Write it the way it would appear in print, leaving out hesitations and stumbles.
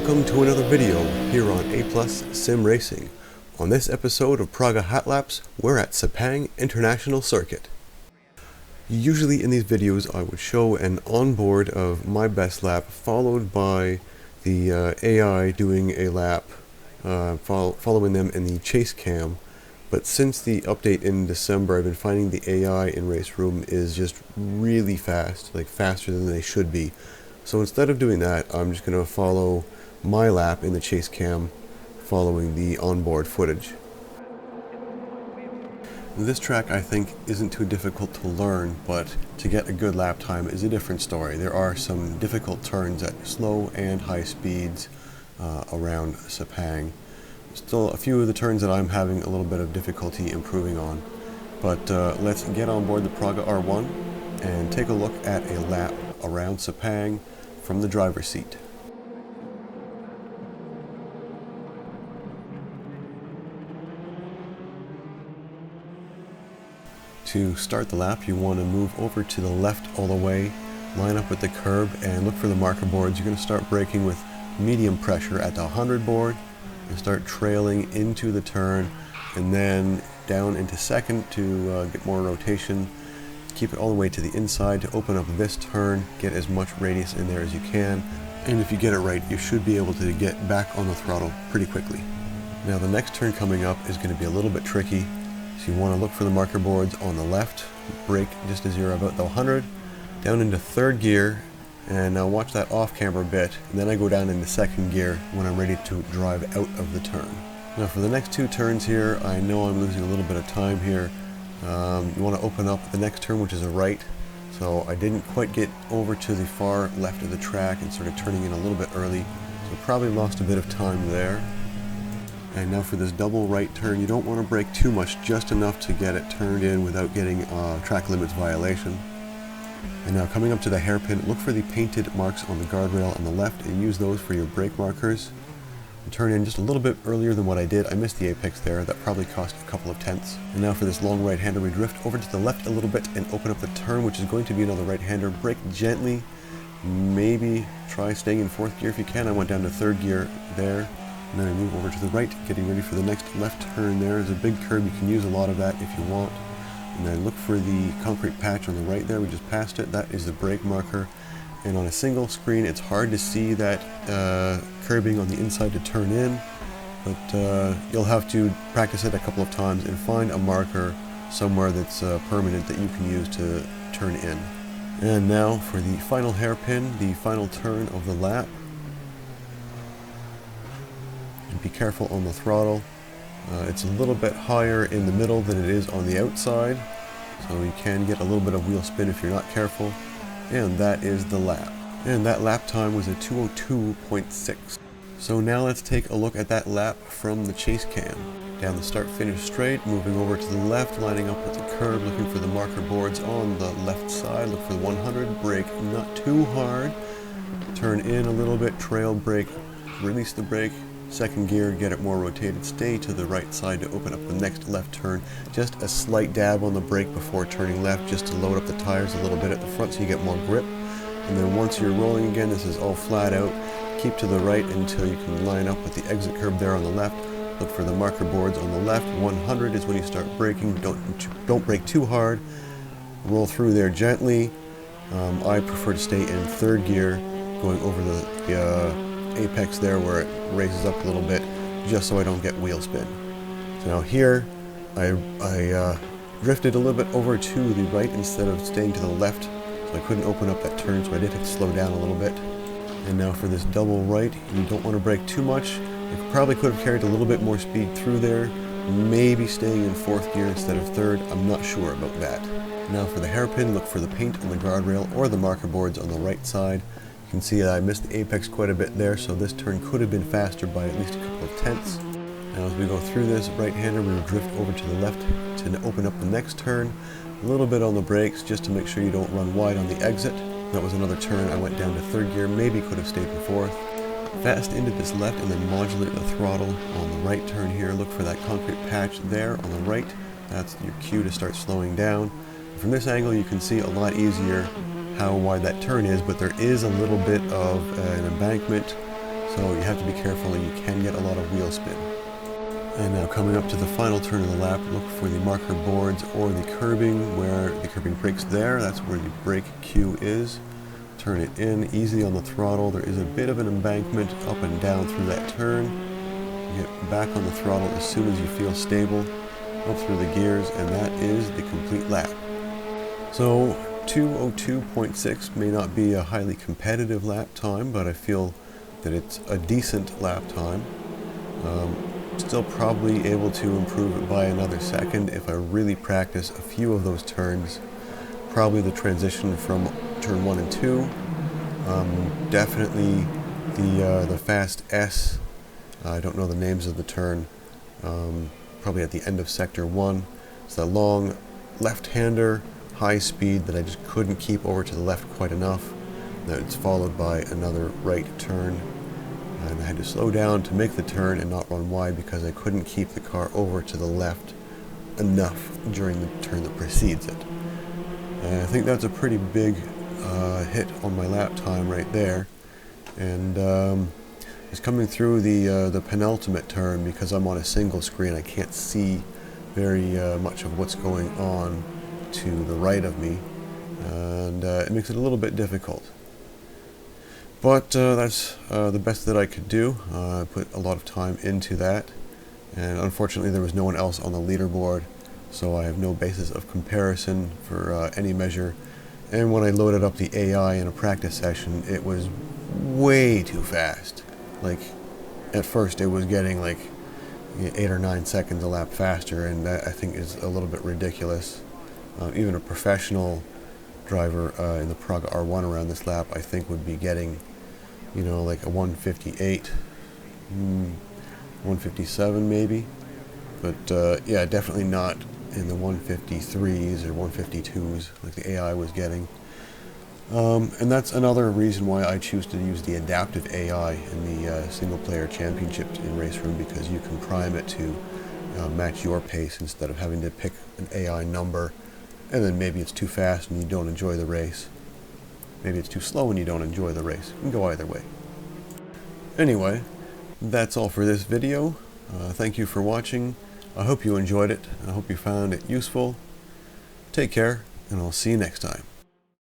Welcome to another video here on A+ SimRacing. On this episode of Praga Hotlaps, we're at Sepang International Circuit. Usually in these videos I would show an onboard of my best lap followed by the AI doing a lap, following them in the chase cam. But since the update in December, I've been finding the AI in RaceRoom is just really fast, like faster than they should be. So instead of doing that, I'm just going to follow my lap in the chase cam following the onboard footage. This track I think isn't too difficult to learn, but to get a good lap time is a different story. There are some difficult turns at slow and high speeds around Sepang. Still a few of the turns that I'm having a little bit of difficulty improving on. But let's get on board the Praga R1 and take a look at a lap around Sepang from the driver's seat. To start the lap, you want to move over to the left all the way, line up with the curb and look for the marker boards. You're going to start braking with medium pressure at the 100 board and start trailing into the turn and then down into second to get more rotation. Keep it all the way to the inside to open up this turn, get as much radius in there as you can, and if you get it right, you should be able to get back on the throttle pretty quickly. Now the next turn coming up is going to be a little bit tricky, so you want to look for the marker boards on the left, brake just as you're about the 100, down into third gear, and now watch that off-camber bit, and then I go down into second gear when I'm ready to drive out of the turn. Now for the next two turns here, I know I'm losing a little bit of time here. You want to open up the next turn, which is a right, so I didn't quite get over to the far left of the track and started turning in a little bit early, so probably lost a bit of time there. And now for this double right turn, you don't want to brake too much, just enough to get it turned in without getting track limits violation. And now coming up to the hairpin, look for the painted marks on the guardrail on the left and use those for your brake markers. And turn in just a little bit earlier than what I did. I missed the apex there, that probably cost a couple of tenths. And now for this long right-hander, we drift over to the left a little bit and open up the turn, which is going to be another right-hander. Brake gently, maybe try staying in fourth gear if you can. I went down to third gear there. And then I move over to the right, getting ready for the next left turn there. There's a big curb, you can use a lot of that if you want. And then look for the concrete patch on the right there, we just passed it. That is the brake marker. And on a single screen, it's hard to see that curbing on the inside to turn in, but you'll have to practice it a couple of times and find a marker somewhere that's permanent that you can use to turn in. And now for the final hairpin, the final turn of the lap. And be careful on the throttle. It's a little bit higher in the middle than it is on the outside, so you can get a little bit of wheel spin if you're not careful. And that is the lap. And that lap time was a 2:02.6. So now let's take a look at that lap from the chase cam. Down the start-finish straight, moving over to the left, lining up with the curb, looking for the marker boards on the left side. Look for the 100, brake not too hard. Turn in a little bit, trail brake, release the brake. Second gear, get it more rotated, stay to the right side to open up the next left turn. Just a slight dab on the brake before turning left, just to load up the tires a little bit at the front so you get more grip. And then once you're rolling again, this is all flat out. Keep to the right until you can line up with the exit curb there on the left. Look for the marker boards on the left. 100 is when you start braking. Don't brake too hard. Roll through there gently. I prefer to stay in third gear, going over the apex there where it raises up a little bit, just so I don't get wheel spin. So now here I drifted a little bit over to the right instead of staying to the left, so I couldn't open up that turn, so I did have to slow down a little bit. And now for this double right, you don't want to brake too much. I probably could have carried a little bit more speed through there, maybe staying in fourth gear instead of third. I'm not sure about that. Now for the hairpin, look for the paint on the guardrail or the marker boards on the right side. You can see that I missed the apex quite a bit there, so this turn could have been faster by at least a couple of tenths. Now as we go through this right-hander, we will drift over to the left to open up the next turn. A little bit on the brakes just to make sure you don't run wide on the exit. That was another turn. I went down to third gear, maybe could have stayed in fourth. Fast into this left and then modulate the throttle on the right turn here. Look for that concrete patch there on the right. That's your cue to start slowing down. From this angle you can see a lot easier how wide that turn is, but there is a little bit of an embankment, so you have to be careful and you can get a lot of wheel spin. And now coming up to the final turn of the lap, look for the marker boards or the curbing. Where the curbing breaks there, that's where the brake cue is. Turn it in, easy on the throttle. There is a bit of an embankment up and down through that turn. Get back on the throttle as soon as you feel stable, up through the gears, and that is the complete lap. So 2:02.6 may not be a highly competitive lap time, but I feel that it's a decent lap time. Still probably able to improve it by another second if I really practice a few of those turns. Probably the transition from turn 1 and 2. Definitely the fast S. I don't know the names of the turn. Probably at the end of sector 1. It's that long left-hander, high speed that I just couldn't keep over to the left quite enough. It's followed by another right turn. And I had to slow down to make the turn and not run wide because I couldn't keep the car over to the left enough during the turn that precedes it. And I think that's a pretty big hit on my lap time right there. And it's coming through the penultimate turn because I'm on a single screen. I can't see very much of what's going on to the right of me, and it makes it a little bit difficult. But that's the best that I could do. I put a lot of time into that, and unfortunately there was no one else on the leaderboard, so I have no basis of comparison for any measure. And when I loaded up the AI in a practice session, it was way too fast. Like, at first it was getting like 8 or 9 seconds a lap faster, and that I think is a little bit ridiculous. Even a professional driver in the Praga R1 around this lap, I think, would be getting, you know, like a 158, 157 maybe. But yeah, definitely not in the 153s or 152s like the AI was getting. And that's another reason why I choose to use the adaptive AI in the single-player championships in RaceRoom, because you can prime it to match your pace instead of having to pick an AI number, and then maybe it's too fast and you don't enjoy the race. Maybe it's too slow and you don't enjoy the race. It can go either way. Anyway, that's all for this video. Thank you for watching. I hope you enjoyed it. I hope you found it useful. Take care, and I'll see you next time.